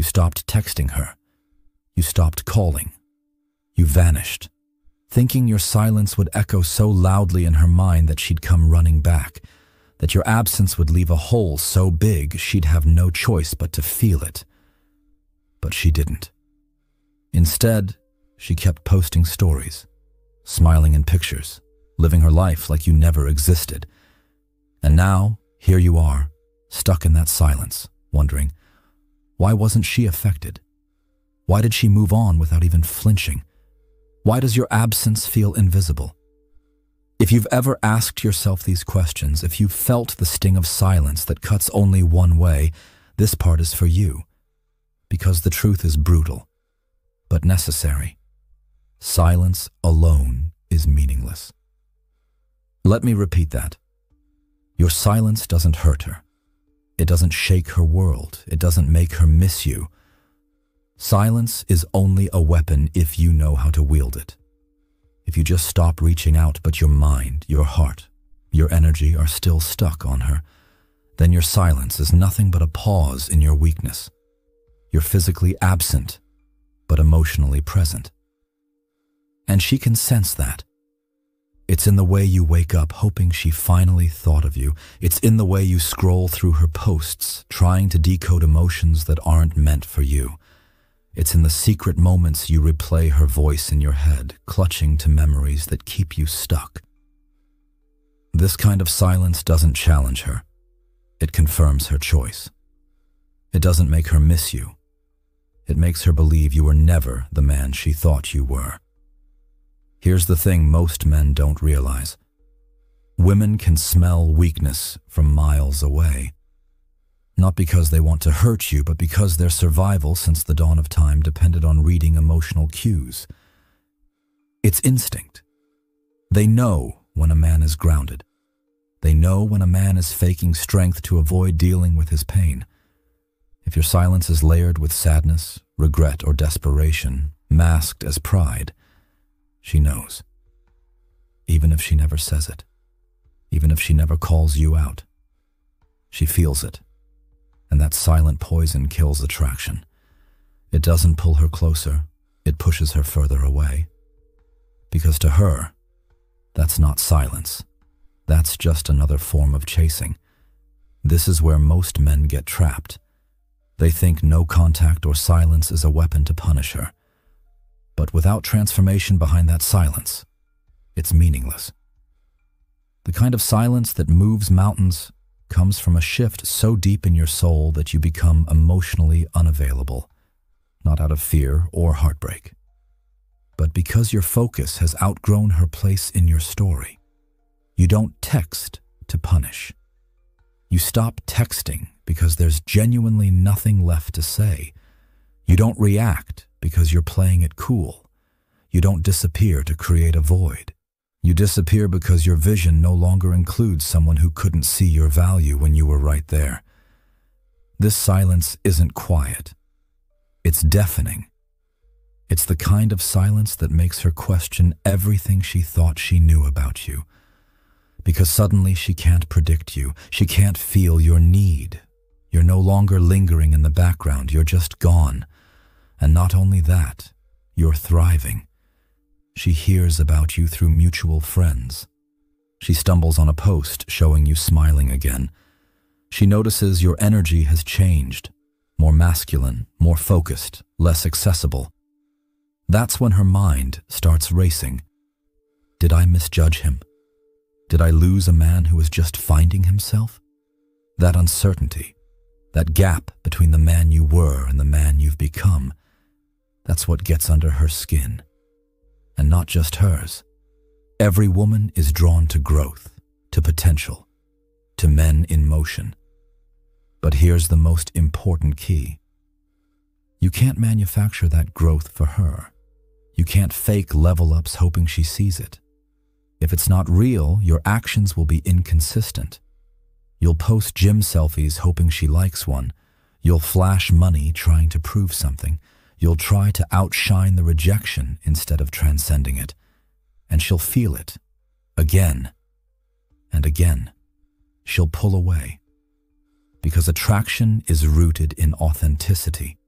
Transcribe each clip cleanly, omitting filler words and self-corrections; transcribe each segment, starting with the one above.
You stopped texting her. You stopped calling. You vanished, thinking your silence would echo so loudly in her mind that she'd come running back, that your absence would leave a hole so big she'd have no choice but to feel it. But she didn't. Instead, she kept posting stories, smiling in pictures, living her life like you never existed. And now, here you are, stuck in that silence, wondering, why wasn't she affected? Why did she move on without even flinching? Why does your absence feel invisible? If you've ever asked yourself these questions, if you've felt the sting of silence that cuts only one way, this part is for you. Because the truth is brutal, but necessary. Silence alone is meaningless. Let me repeat that. Your silence doesn't hurt her. It doesn't shake her world. It doesn't make her miss you. Silence is only a weapon if you know how to wield it. If you just stop reaching out, but your mind, your heart, your energy are still stuck on her, then your silence is nothing but a pause in your weakness. You're physically absent, but emotionally present. And she can sense that. It's in the way you wake up hoping she finally thought of you. It's in the way you scroll through her posts, trying to decode emotions that aren't meant for you. It's in the secret moments you replay her voice in your head, clutching to memories that keep you stuck. This kind of silence doesn't challenge her. It confirms her choice. It doesn't make her miss you. It makes her believe you were never the man she thought you were. Here's the thing most men don't realize. Women can smell weakness from miles away. Not because they want to hurt you, but because their survival since the dawn of time depended on reading emotional cues. It's instinct. They know when a man is grounded. They know when a man is faking strength to avoid dealing with his pain. If your silence is layered with sadness, regret, or desperation, masked as pride, she knows. Even if she never says it. Even if she never calls you out. She feels it. And that silent poison kills attraction. It doesn't pull her closer, it pushes her further away. Because to her, that's not silence. That's just another form of chasing. This is where most men get trapped. They think no contact or silence is a weapon to punish her. But without transformation behind that silence, it's meaningless. The kind of silence that moves mountains comes from a shift so deep in your soul that you become emotionally unavailable, not out of fear or heartbreak, but because your focus has outgrown her place in your story. You don't text to punish. You stop texting because there's genuinely nothing left to say. You don't react because you're playing it cool. You don't disappear to create a void. You disappear because your vision no longer includes someone who couldn't see your value when you were right there. This silence isn't quiet. It's deafening. It's the kind of silence that makes her question everything she thought she knew about you. Because suddenly she can't predict you. She can't feel your need. You're no longer lingering in the background. You're just gone. And not only that, you're thriving. She hears about you through mutual friends. She stumbles on a post showing you smiling again. She notices your energy has changed, more masculine, more focused, less accessible. That's when her mind starts racing. Did I misjudge him? Did I lose a man who was just finding himself? That uncertainty, that gap between the man you were and the man you've become, that's what gets under her skin. And not just hers. Every woman is drawn to growth, to potential, to men in motion. But here's the most important key. You can't manufacture that growth for her. You can't fake level ups hoping she sees it. If it's not real, your actions will be inconsistent. You'll post gym selfies hoping she likes one. You'll flash money trying to prove something. You'll try to outshine the rejection instead of transcending it. And she'll feel it. Again. And again. She'll pull away. Because attraction is rooted in authenticity.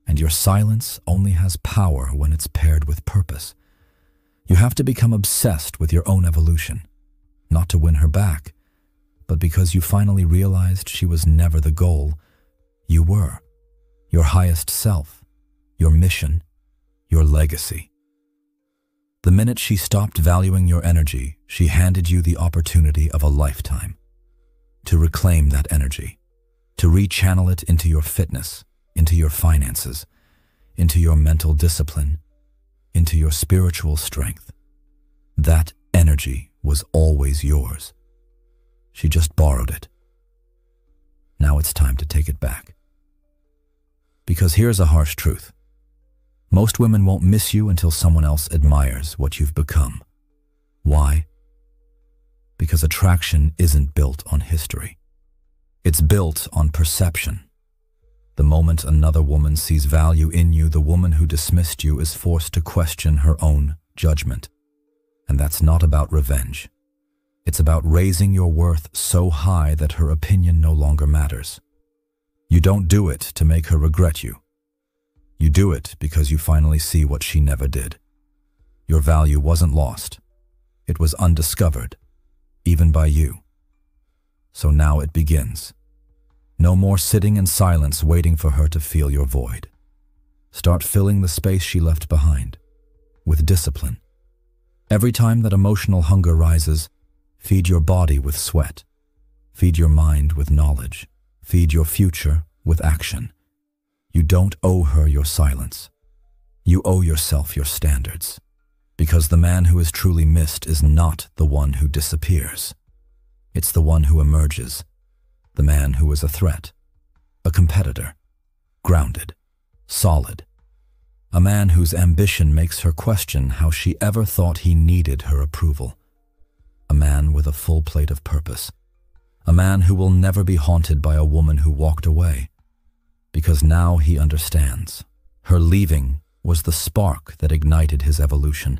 and your silence only has power when it's paired with purpose. You have to become obsessed with your own evolution, not to win her back, but because you finally realized she was never the goal. You were your highest self, your mission, your legacy. The minute she stopped valuing your energy, she handed you the opportunity of a lifetime to reclaim that energy, to rechannel it into your fitness, into your finances, into your mental discipline, into your spiritual strength. That energy was always yours. She just borrowed it. Now it's time to take it back. Because here's a harsh truth. Most women won't miss you until someone else admires what you've become. Why? Because attraction isn't built on history. It's built on perception. The moment another woman sees value in you, the woman who dismissed you is forced to question her own judgment. And that's not about revenge. It's about raising your worth so high that her opinion no longer matters. You don't do it to make her regret you. You do it because you finally see what she never did. Your value wasn't lost. It was undiscovered, even by you. So now it begins. No more sitting in silence waiting for her to feel your void. Start filling the space she left behind, with discipline. Every time that emotional hunger rises, feed your body with sweat. Feed your mind with knowledge. Feed your future with action. You don't owe her your silence. You owe yourself your standards. Because the man who is truly missed is not the one who disappears. It's the one who emerges. The man who is a threat, a competitor, grounded, solid. A man whose ambition makes her question how she ever thought he needed her approval. A man with a full plate of purpose. A man who will never be haunted by a woman who walked away. Because now he understands. Her leaving was the spark that ignited his evolution.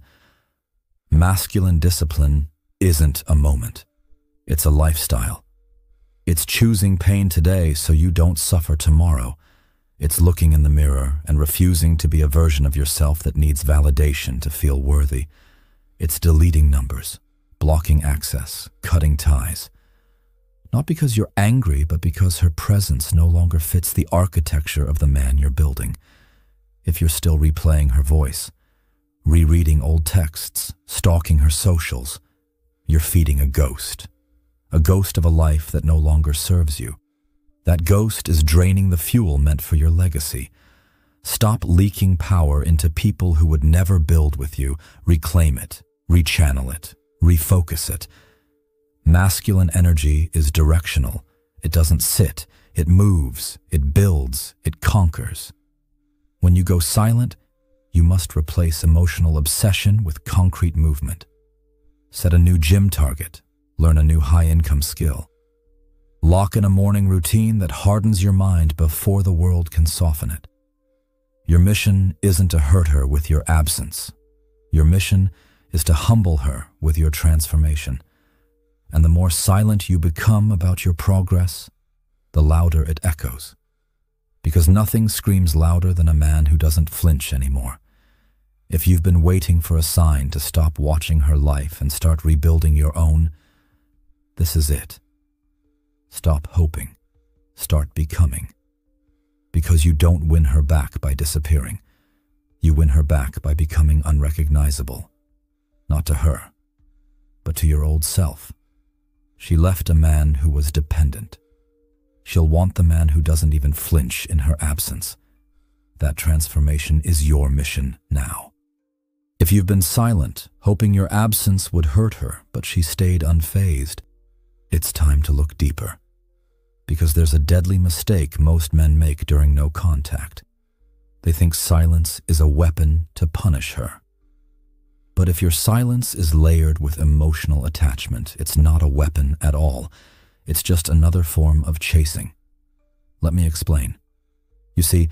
Masculine discipline isn't a moment. It's a lifestyle. It's choosing pain today so you don't suffer tomorrow. It's looking in the mirror and refusing to be a version of yourself that needs validation to feel worthy. It's deleting numbers, blocking access, cutting ties. Not because you're angry, but because her presence no longer fits the architecture of the man you're building. If you're still replaying her voice, rereading old texts, stalking her socials, you're feeding a ghost of a life that no longer serves you. That ghost is draining the fuel meant for your legacy. Stop leaking power into people who would never build with you. Reclaim it, rechannel it, refocus it. Masculine energy is directional. It doesn't sit, it moves, it builds, it conquers. When you go silent, you must replace emotional obsession with concrete movement. Set a new gym target. Learn a new high-income skill. Lock in a morning routine that hardens your mind before the world can soften it. Your mission isn't to hurt her with your absence. Your mission is to humble her with your transformation. And the more silent you become about your progress, the louder it echoes. Because nothing screams louder than a man who doesn't flinch anymore. If you've been waiting for a sign to stop watching her life and start rebuilding your own, this is it. Stop hoping. Start becoming. Because you don't win her back by disappearing. You win her back by becoming unrecognizable. Not to her, but to your old self. She left a man who was dependent. She'll want the man who doesn't even flinch in her absence. That transformation is your mission now. If you've been silent, hoping your absence would hurt her, but she stayed unfazed, it's time to look deeper. Because there's a deadly mistake most men make during no contact. They think silence is a weapon to punish her. But if your silence is layered with emotional attachment, it's not a weapon at all. It's just another form of chasing. Let me explain. You see,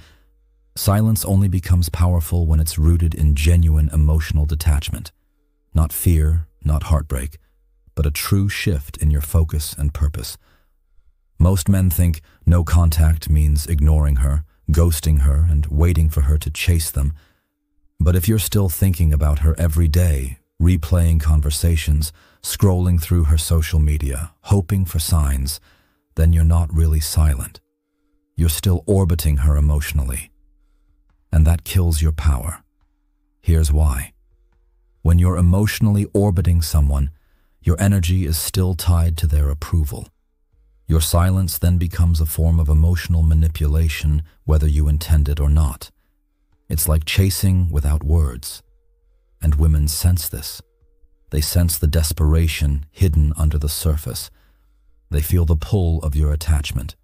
silence only becomes powerful when it's rooted in genuine emotional detachment. Not fear, not heartbreak, but a true shift in your focus and purpose. Most men think no contact means ignoring her, ghosting her and waiting for her to chase them. But if you're still thinking about her every day, replaying conversations, scrolling through her social media, hoping for signs, then you're not really silent. You're still orbiting her emotionally. And that kills your power. Here's why. When you're emotionally orbiting someone, your energy is still tied to their approval. Your silence then becomes a form of emotional manipulation, whether you intend it or not. It's like chasing without words. And women sense this. They sense the desperation hidden under the surface. They feel the pull of your attachment.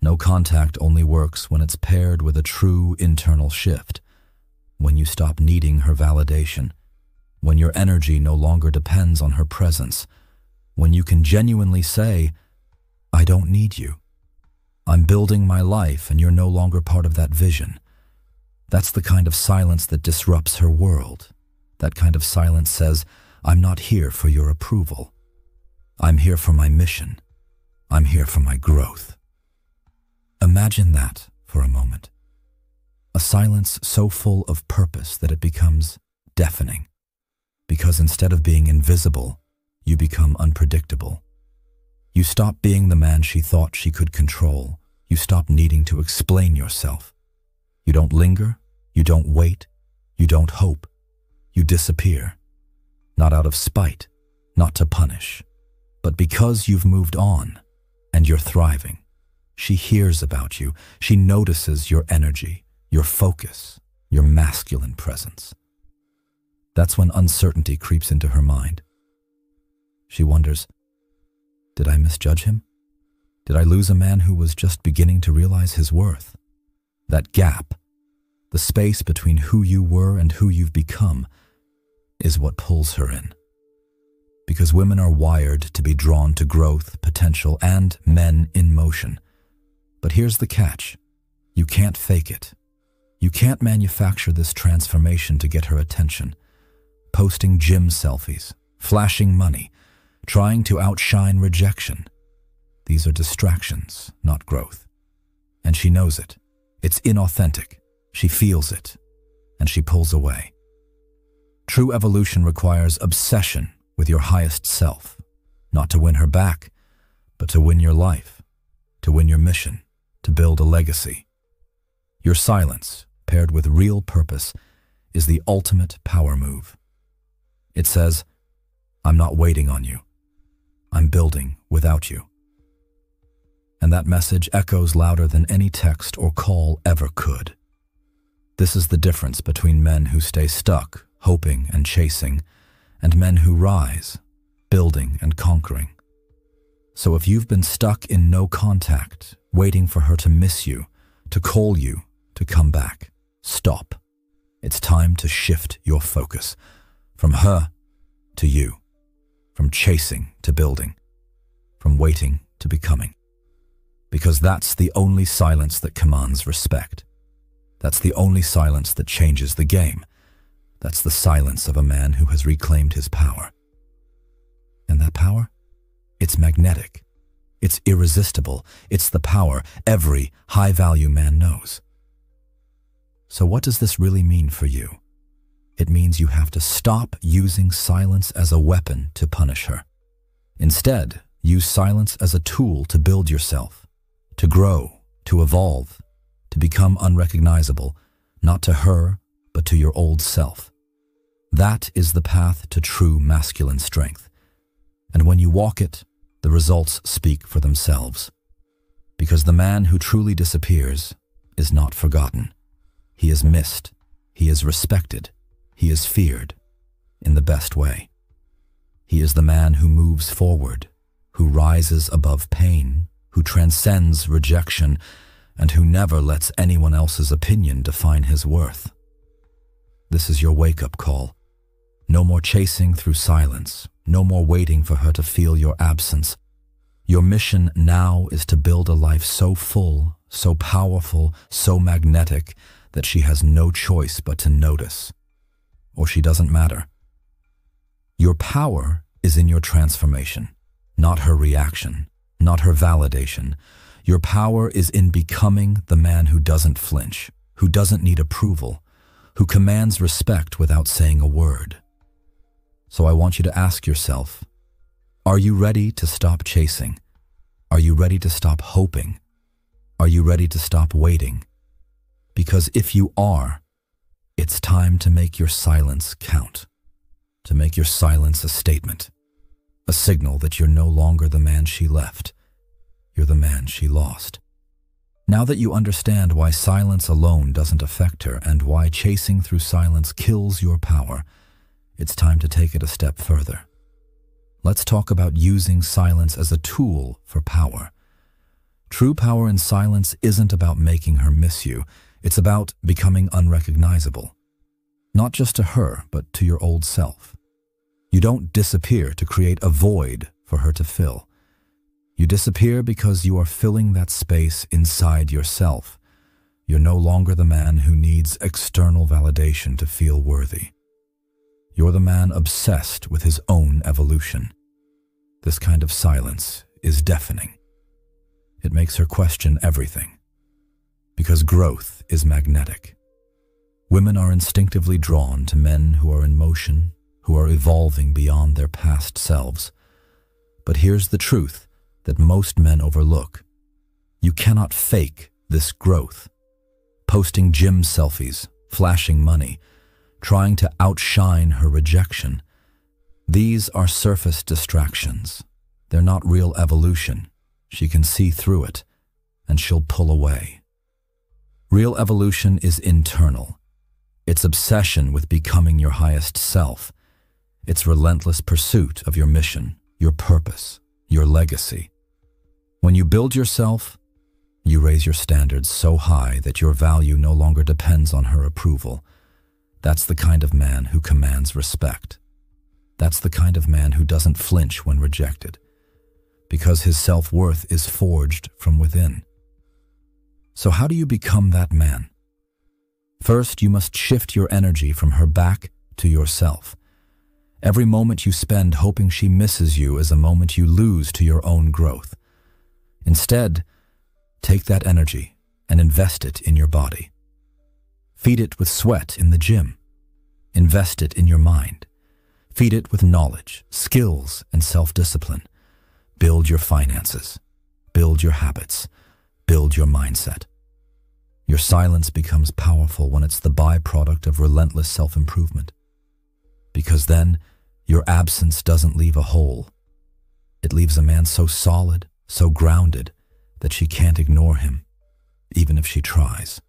No contact only works when it's paired with a true internal shift, when you stop needing her validation, when your energy no longer depends on her presence, when you can genuinely say, "I don't need you. I'm building my life and you're no longer part of that vision." That's the kind of silence that disrupts her world. That kind of silence says, "I'm not here for your approval. I'm here for my mission. I'm here for my growth." Imagine that for a moment. A silence so full of purpose that it becomes deafening. Because instead of being invisible, you become unpredictable. You stop being the man she thought she could control. You stop needing to explain yourself. You don't linger, you don't wait, you don't hope. You disappear. Not out of spite, not to punish, but because you've moved on and you're thriving. She hears about you. She notices your energy, your focus, your masculine presence. That's when uncertainty creeps into her mind. She wonders, did I misjudge him? Did I lose a man who was just beginning to realize his worth? That gap, the space between who you were and who you've become, is what pulls her in. Because women are wired to be drawn to growth, potential, and men in motion. But here's the catch. You can't fake it. You can't manufacture this transformation to get her attention. Posting gym selfies, flashing money, trying to outshine rejection. These are distractions, not growth. And she knows it. It's inauthentic. She feels it, and she pulls away. True evolution requires obsession with your highest self, not to win her back, but to win your life, to win your mission, to build a legacy. Your silence, paired with real purpose, is the ultimate power move. It says, "I'm not waiting on you. I'm building without you." And that message echoes louder than any text or call ever could. This is the difference between men who stay stuck, hoping and chasing, and men who rise, building and conquering. So if you've been stuck in no contact, waiting for her to miss you, to call you, to come back, stop. It's time to shift your focus from her to you, from chasing to building, from waiting to becoming. Because that's the only silence that commands respect. That's the only silence that changes the game. That's the silence of a man who has reclaimed his power. And that power? It's magnetic. It's irresistible. It's the power every high-value man knows. So what does this really mean for you? It means you have to stop using silence as a weapon to punish her. Instead, use silence as a tool to build yourself, to grow, to evolve, to become unrecognizable, not to her, but to your old self. That is the path to true masculine strength. And when you walk it, the results speak for themselves. Because the man who truly disappears is not forgotten. He is missed. He is respected. He is feared in the best way. He is the man who moves forward, who rises above pain, who transcends rejection, and who never lets anyone else's opinion define his worth. This is your wake-up call. No more chasing through silence. No more waiting for her to feel your absence. Your mission now is to build a life so full, so powerful, so magnetic that she has no choice but to notice. Or she doesn't matter. Your power is in your transformation, not her reaction, not her validation. Your power is in becoming the man who doesn't flinch, who doesn't need approval, who commands respect without saying a word. So I want you to ask yourself, are you ready to stop chasing? Are you ready to stop hoping? Are you ready to stop waiting? Because if you are, it's time to make your silence count, to make your silence a statement, a signal that you're no longer the man she left, you're the man she lost. Now that you understand why silence alone doesn't affect her and why chasing through silence kills your power, it's time to take it a step further. Let's talk about using silence as a tool for power. True power in silence isn't about making her miss you. It's about becoming unrecognizable. Not just to her, but to your old self. You don't disappear to create a void for her to fill. You disappear because you are filling that space inside yourself. You're no longer the man who needs external validation to feel worthy. You're the man obsessed with his own evolution. This kind of silence is deafening. It makes her question everything. Because growth is magnetic. Women are instinctively drawn to men who are in motion, who are evolving beyond their past selves. But here's the truth that most men overlook. You cannot fake this growth. Posting gym selfies, flashing money, trying to outshine her rejection. These are surface distractions. They're not real evolution. She can see through it, and she'll pull away. Real evolution is internal. It's obsession with becoming your highest self. It's relentless pursuit of your mission, your purpose, your legacy. When you build yourself, you raise your standards so high that your value no longer depends on her approval. That's the kind of man who commands respect. That's the kind of man who doesn't flinch when rejected, because his self-worth is forged from within. So how do you become that man? First, you must shift your energy from her back to yourself. Every moment you spend hoping she misses you is a moment you lose to your own growth. Instead, take that energy and invest it in your body. Feed it with sweat in the gym. Invest it in your mind. Feed it with knowledge, skills, and self-discipline. Build your finances. Build your habits. Build your mindset. Your silence becomes powerful when it's the byproduct of relentless self-improvement. Because then, your absence doesn't leave a hole. It leaves a man so solid, so grounded, that she can't ignore him, even if she tries.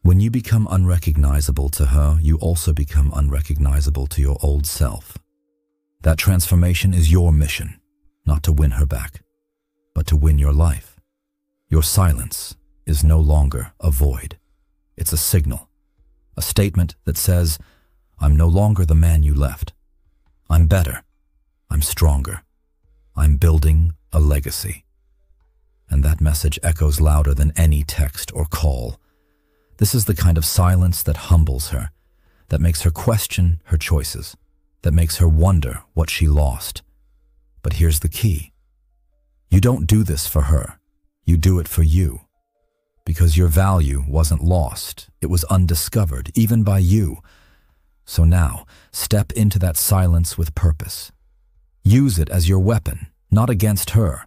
When you become unrecognizable to her, you also become unrecognizable to your old self. That transformation is your mission, not to win her back, but to win your life. Your silence is no longer a void. It's a signal, a statement that says, I'm no longer the man you left. I'm better. I'm stronger. I'm building a legacy. And that message echoes louder than any text or call. This is the kind of silence that humbles her, that makes her question her choices, that makes her wonder what she lost. But here's the key. You don't do this for her. You do it for you. Because your value wasn't lost. It was undiscovered, even by you. So now, step into that silence with purpose. Use it as your weapon, not against her,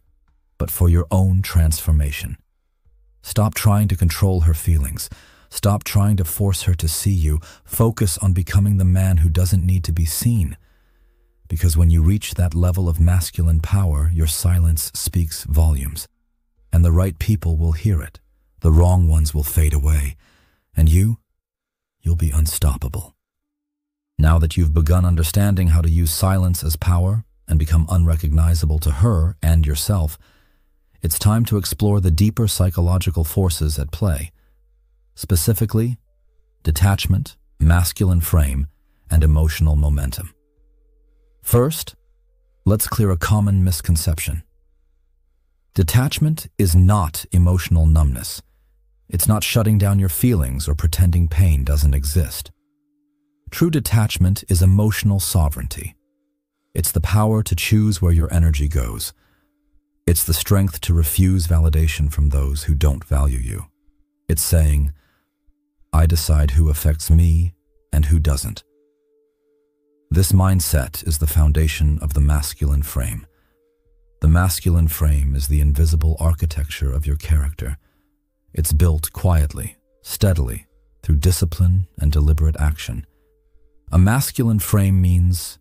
but for your own transformation. Stop trying to control her feelings. Stop trying to force her to see you. Focus on becoming the man who doesn't need to be seen. Because when you reach that level of masculine power, your silence speaks volumes. And the right people will hear it. The wrong ones will fade away. And you'll be unstoppable. Now that you've begun understanding how to use silence as power and become unrecognizable to her and yourself, it's time to explore the deeper psychological forces at play. Specifically, detachment, masculine frame, and emotional momentum. First, let's clear a common misconception. Detachment is not emotional numbness. It's not shutting down your feelings or pretending pain doesn't exist. True detachment is emotional sovereignty. It's the power to choose where your energy goes. It's the strength to refuse validation from those who don't value you. It's saying, I decide who affects me and who doesn't. This mindset is the foundation of the masculine frame. The masculine frame is the invisible architecture of your character. It's built quietly, steadily, through discipline and deliberate action. A masculine frame means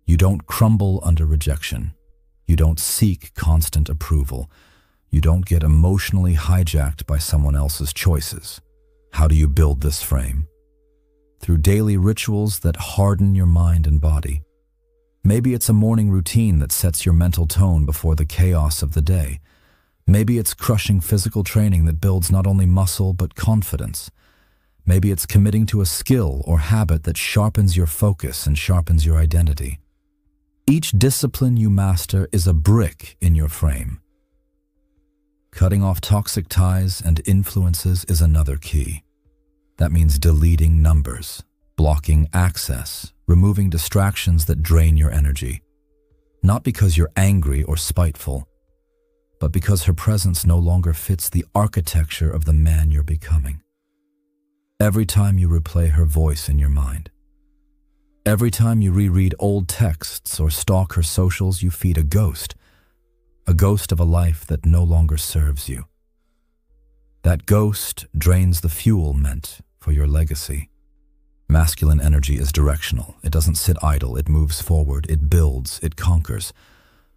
you don't crumble under rejection. You don't seek constant approval. You don't get emotionally hijacked by someone else's choices. How do you build this frame? Through daily rituals that harden your mind and body. Maybe it's a morning routine that sets your mental tone before the chaos of the day. Maybe it's crushing physical training that builds not only muscle but confidence. Maybe it's committing to a skill or habit that sharpens your focus and sharpens your identity. Each discipline you master is a brick in your frame. Cutting off toxic ties and influences is another key. That means deleting numbers, blocking access, removing distractions that drain your energy. Not because you're angry or spiteful, but because her presence no longer fits the architecture of the man you're becoming. Every time you replay her voice in your mind, every time you reread old texts or stalk her socials, you feed a ghost of a life that no longer serves you. That ghost drains the fuel meant for your legacy. Masculine energy is directional. It doesn't sit idle. It moves forward. It builds. It conquers.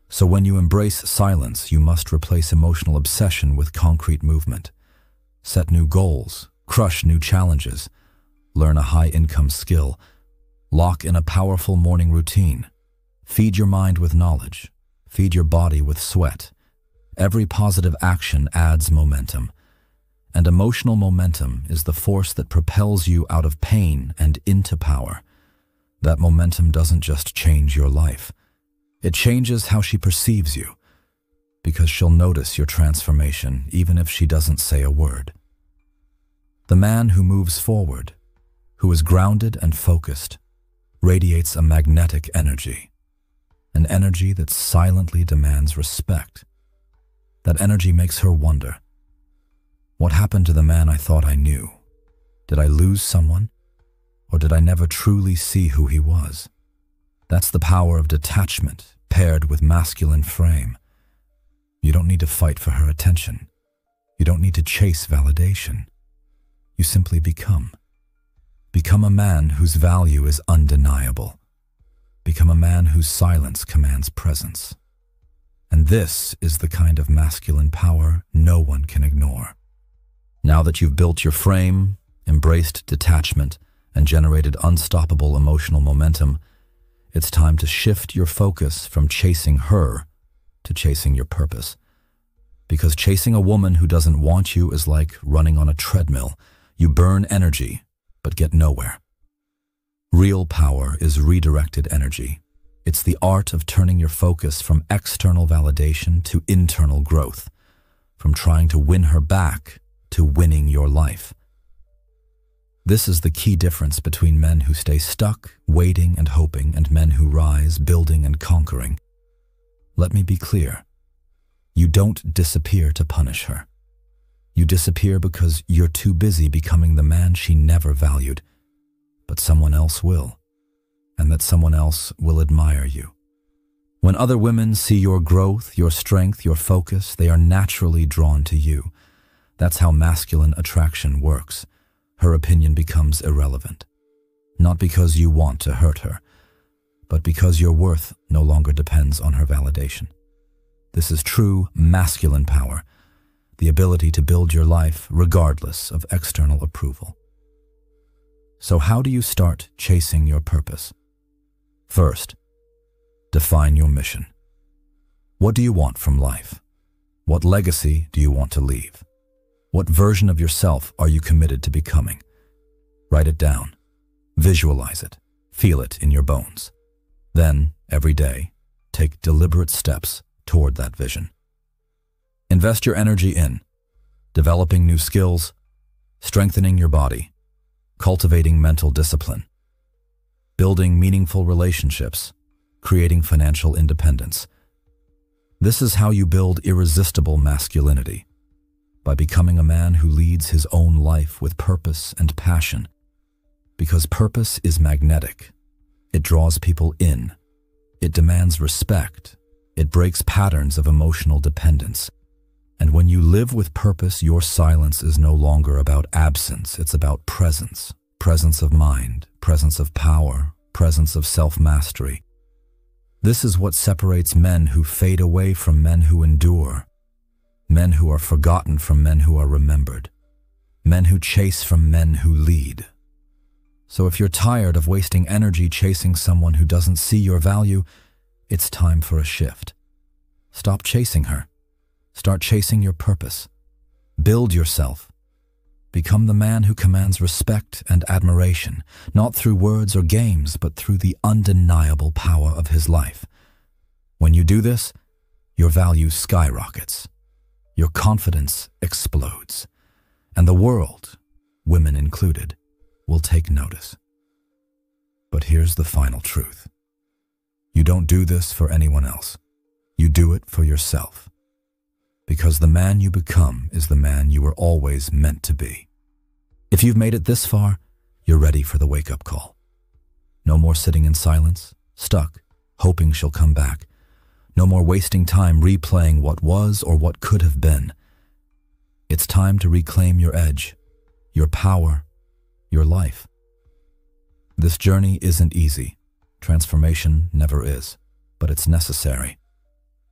So when you embrace silence, you must replace emotional obsession with concrete movement. Set new goals. Crush new challenges. Learn a high-income skill. Lock in a powerful morning routine. Feed your mind with knowledge. Feed your body with sweat. Every positive action adds momentum. And emotional momentum is the force that propels you out of pain and into power. That momentum doesn't just change your life. It changes how she perceives you, because she'll notice your transformation even if she doesn't say a word. The man who moves forward, who is grounded and focused, radiates a magnetic energy, an energy that silently demands respect. That energy makes her wonder, what happened to the man I thought I knew? Did I lose someone? Or did I never truly see who he was? That's the power of detachment paired with masculine frame. You don't need to fight for her attention. You don't need to chase validation. You simply become. Become a man whose value is undeniable. Become a man whose silence commands presence. And this is the kind of masculine power no one can ignore. Now that you've built your frame, embraced detachment, and generated unstoppable emotional momentum, it's time to shift your focus from chasing her to chasing your purpose. Because chasing a woman who doesn't want you is like running on a treadmill. You burn energy, but get nowhere. Real power is redirected energy. It's the art of turning your focus from external validation to internal growth, from trying to win her back to winning your life. This is the key difference between men who stay stuck, waiting and hoping, and men who rise, building and conquering. Let me be clear. You don't disappear to punish her. You disappear because you're too busy becoming the man she never valued, but someone else will, and that someone else will admire you. When other women see your growth, your strength, your focus, they are naturally drawn to you. That's how masculine attraction works. Her opinion becomes irrelevant. Not because you want to hurt her, but because your worth no longer depends on her validation. This is true masculine power, the ability to build your life regardless of external approval. So how do you start chasing your purpose? First, define your mission. What do you want from life? What legacy do you want to leave? What version of yourself are you committed to becoming? Write it down. Visualize it. Feel it in your bones. Then, every day, take deliberate steps toward that vision. Invest your energy in developing new skills, strengthening your body, cultivating mental discipline, building meaningful relationships, creating financial independence. This is how you build irresistible masculinity, by becoming a man who leads his own life with purpose and passion. Because purpose is magnetic. It draws people in. It demands respect. It breaks patterns of emotional dependence. And when you live with purpose, your silence is no longer about absence. It's about presence. Presence of mind, presence of power, presence of self-mastery. This is what separates men who fade away from men who endure. Men who are forgotten from men who are remembered. Men who chase from men who lead. So if you're tired of wasting energy chasing someone who doesn't see your value, it's time for a shift. Stop chasing her. Start chasing your purpose. Build yourself. Become the man who commands respect and admiration, not through words or games, but through the undeniable power of his life. When you do this, your value skyrockets. Your confidence explodes. And the world, women included, will take notice. But here's the final truth. You don't do this for anyone else. You do it for yourself. Because the man you become is the man you were always meant to be. If you've made it this far, you're ready for the wake-up call. No more sitting in silence, stuck, hoping she'll come back. No more wasting time replaying what was or what could have been. It's time to reclaim your edge, your power, your life. This journey isn't easy. Transformation never is, but it's necessary.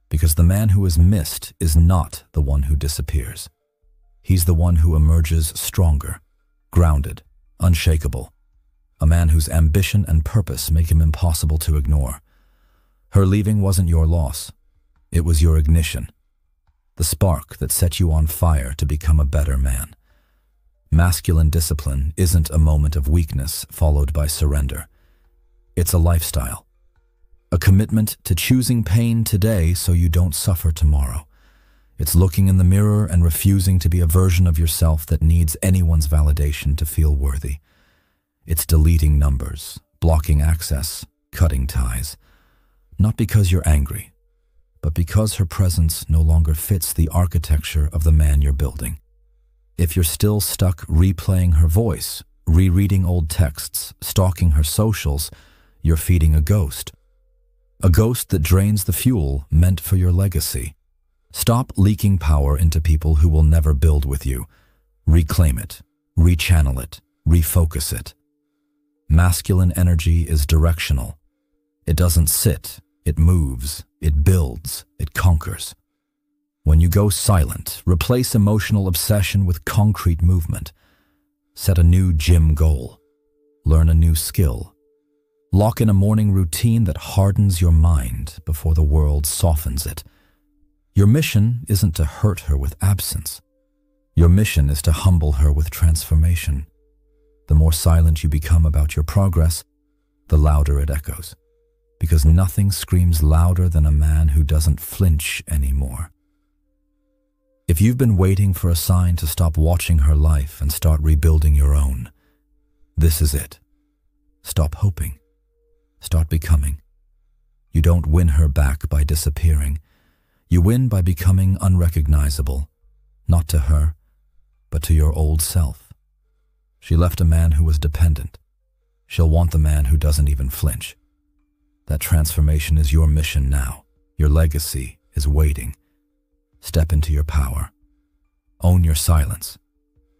Because the man who is missed is not the one who disappears. He's the one who emerges stronger, grounded, unshakable. A man whose ambition and purpose make him impossible to ignore. Her leaving wasn't your loss. It was your ignition. The spark that set you on fire to become a better man. Masculine discipline isn't a moment of weakness followed by surrender. It's a lifestyle. A commitment to choosing pain today so you don't suffer tomorrow. It's looking in the mirror and refusing to be a version of yourself that needs anyone's validation to feel worthy. It's deleting numbers, blocking access, cutting ties. Not because you're angry, but because her presence no longer fits the architecture of the man you're building. If you're still stuck replaying her voice, rereading old texts, stalking her socials, you're feeding a ghost. A ghost that drains the fuel meant for your legacy. Stop leaking power into people who will never build with you. Reclaim it, rechannel it, refocus it. Masculine energy is directional. It doesn't sit, it moves, it builds, it conquers. When you go silent, replace emotional obsession with concrete movement. Set a new gym goal. Learn a new skill. Lock in a morning routine that hardens your mind before the world softens it. Your mission isn't to hurt her with absence. Your mission is to humble her with transformation. The more silent you become about your progress, the louder it echoes. Because nothing screams louder than a man who doesn't flinch anymore. If you've been waiting for a sign to stop watching her life and start rebuilding your own, this is it. Stop hoping. Start becoming. You don't win her back by disappearing. You win by becoming unrecognizable, not to her, but to your old self. She left a man who was dependent. She'll want the man who doesn't even flinch. That transformation is your mission now. Your legacy is waiting. Step into your power. Own your silence.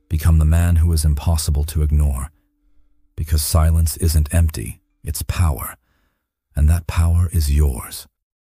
Become the man who is impossible to ignore. Because silence isn't empty. It's power, and that power is yours.